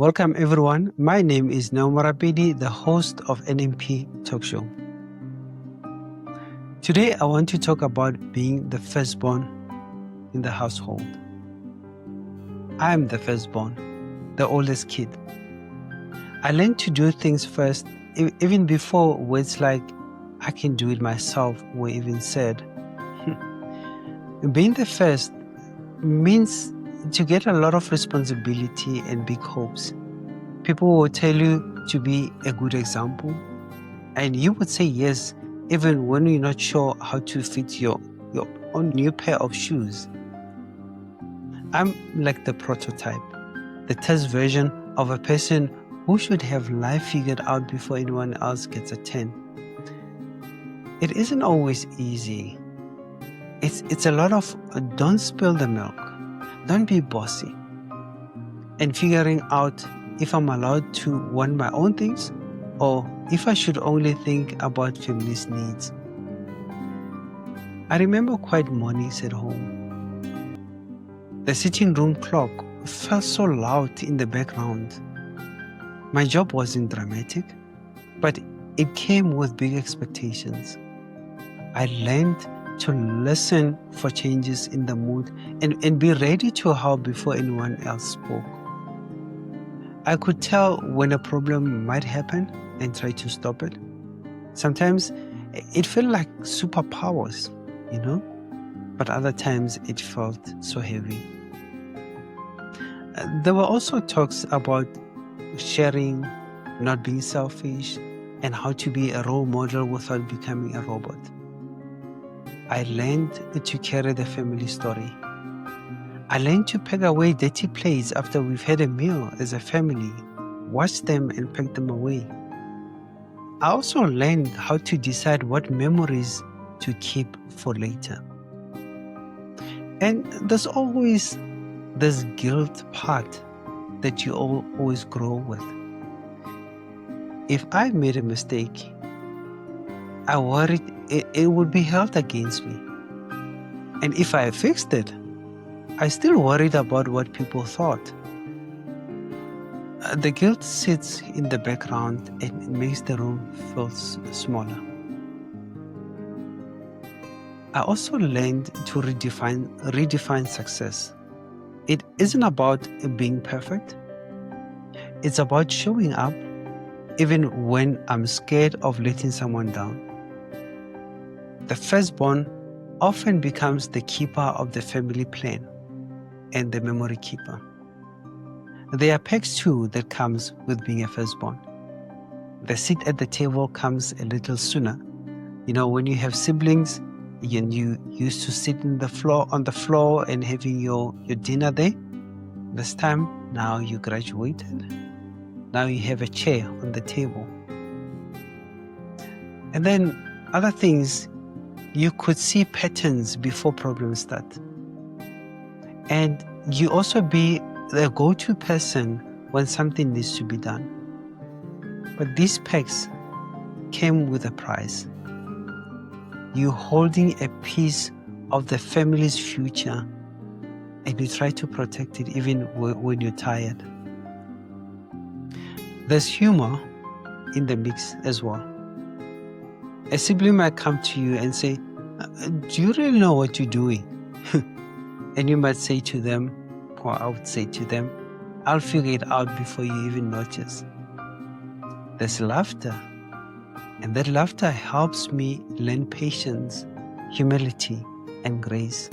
Welcome everyone. My name is Naomarapedi, the host of NMP Talk Show. Today I want to talk about being the firstborn in the household. I am the firstborn, the oldest kid. I learned to do things first, even before words like I can do it myself were even said. Being the first means to get a lot of responsibility and big hopes. People will tell you to be a good example, and you would say yes, even when you're not sure how to fit your own new pair of shoes. I'm like the prototype, the test version of a person who should have life figured out before anyone else gets a 10. It isn't always easy. It's a lot of don't spill the milk, don't be bossy, and figuring out if I'm allowed to want my own things or if I should only think about family's needs. I remember quiet mornings at home. The sitting room clock felt so loud in the background. My job wasn't dramatic, but it came with big expectations. I learned to listen for changes in the mood and be ready to help before anyone else spoke. I could tell when a problem might happen and try to stop it. Sometimes it felt like superpowers, but other times it felt so heavy. There were also talks about sharing, not being selfish, and how to be a role model without becoming a robot. I learned to carry the family story. I learned to pack away dirty plates after we've had a meal as a family, wash them and pack them away. I also learned how to decide what memories to keep for later. And there's always this guilt part that you always grow with. If I made a mistake, I worried it would be held against me. And if I fixed it, I still worried about what people thought. The guilt sits in the background and it makes the room feel smaller. I also learned to redefine success. It isn't about being perfect. It's about showing up even when I'm scared of letting someone down. The firstborn often becomes the keeper of the family plan and the memory keeper. There are perks too that comes with being a firstborn. The seat at the table comes a little sooner. When you have siblings, you used to sit on the floor and having your dinner there. This time, now you graduated. Now you have a chair on the table. And then other things, you could see patterns before problems start. And you also be the go-to person when something needs to be done. But these perks came with a price. You holding a piece of the family's future and you try to protect it even when you're tired. There's humor in the mix as well. A sibling might come to you and say, do you really know what you're doing? And you might say to them, or I would say to them, I'll figure it out before you even notice. There's laughter, and that laughter helps me learn patience, humility, and grace.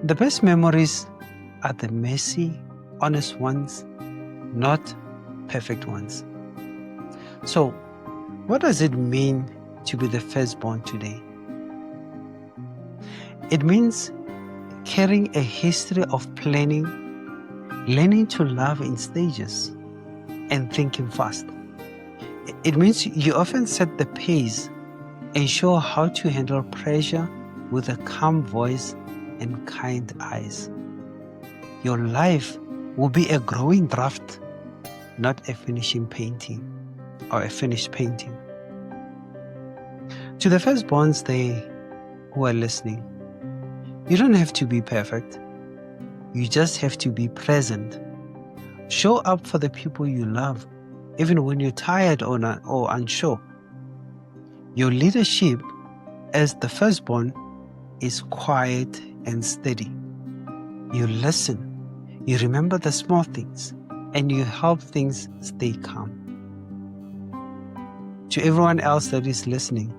The best memories are the messy, honest ones, not perfect ones. So, what does it mean to be the firstborn today? It means carrying a history of planning, learning to love in stages, and thinking fast. It means you often set the pace and show how to handle pressure with a calm voice and kind eyes. Your life will be a growing draft, not a finishing painting or a finished painting. To the firstborns there who are listening, you don't have to be perfect. You just have to be present. Show up for the people you love, even when you're tired or unsure. Your leadership as the firstborn is quiet and steady. You listen, you remember the small things, and you help things stay calm. To everyone else that is listening,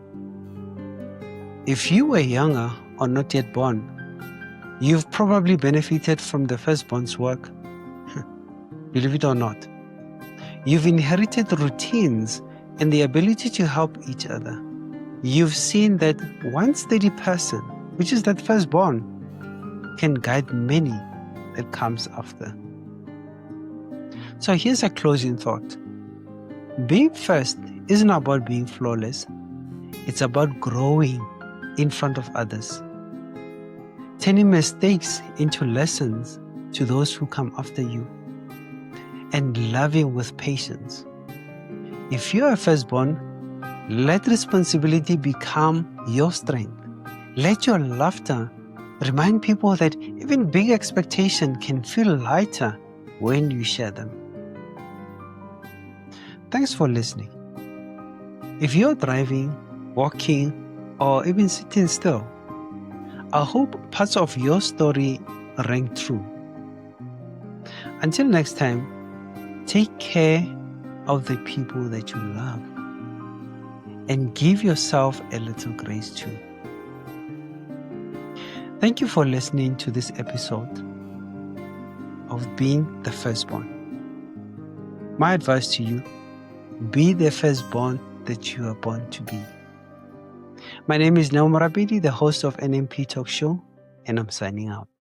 if you were younger or not yet born, you've probably benefited from the firstborn's work. Believe it or not. You've inherited routines and the ability to help each other. You've seen that one steady person, which is that firstborn, can guide many that comes after. So here's a closing thought. Being first isn't about being flawless. It's about growing in front of others, turning mistakes into lessons to those who come after you, and loving with patience. If you're a firstborn, let responsibility become your strength. Let your laughter remind people that even big expectations can feel lighter when you share them. Thanks for listening. If you're driving, walking, or even sitting still, I hope parts of your story rang true. Until next time, take care of the people that you love and give yourself a little grace too. Thank you for listening to this episode of Being the Firstborn. My advice to you, be the firstborn that you are born to be. My name is Naum Rabidi, the host of NMP Talk Show, and I'm signing out.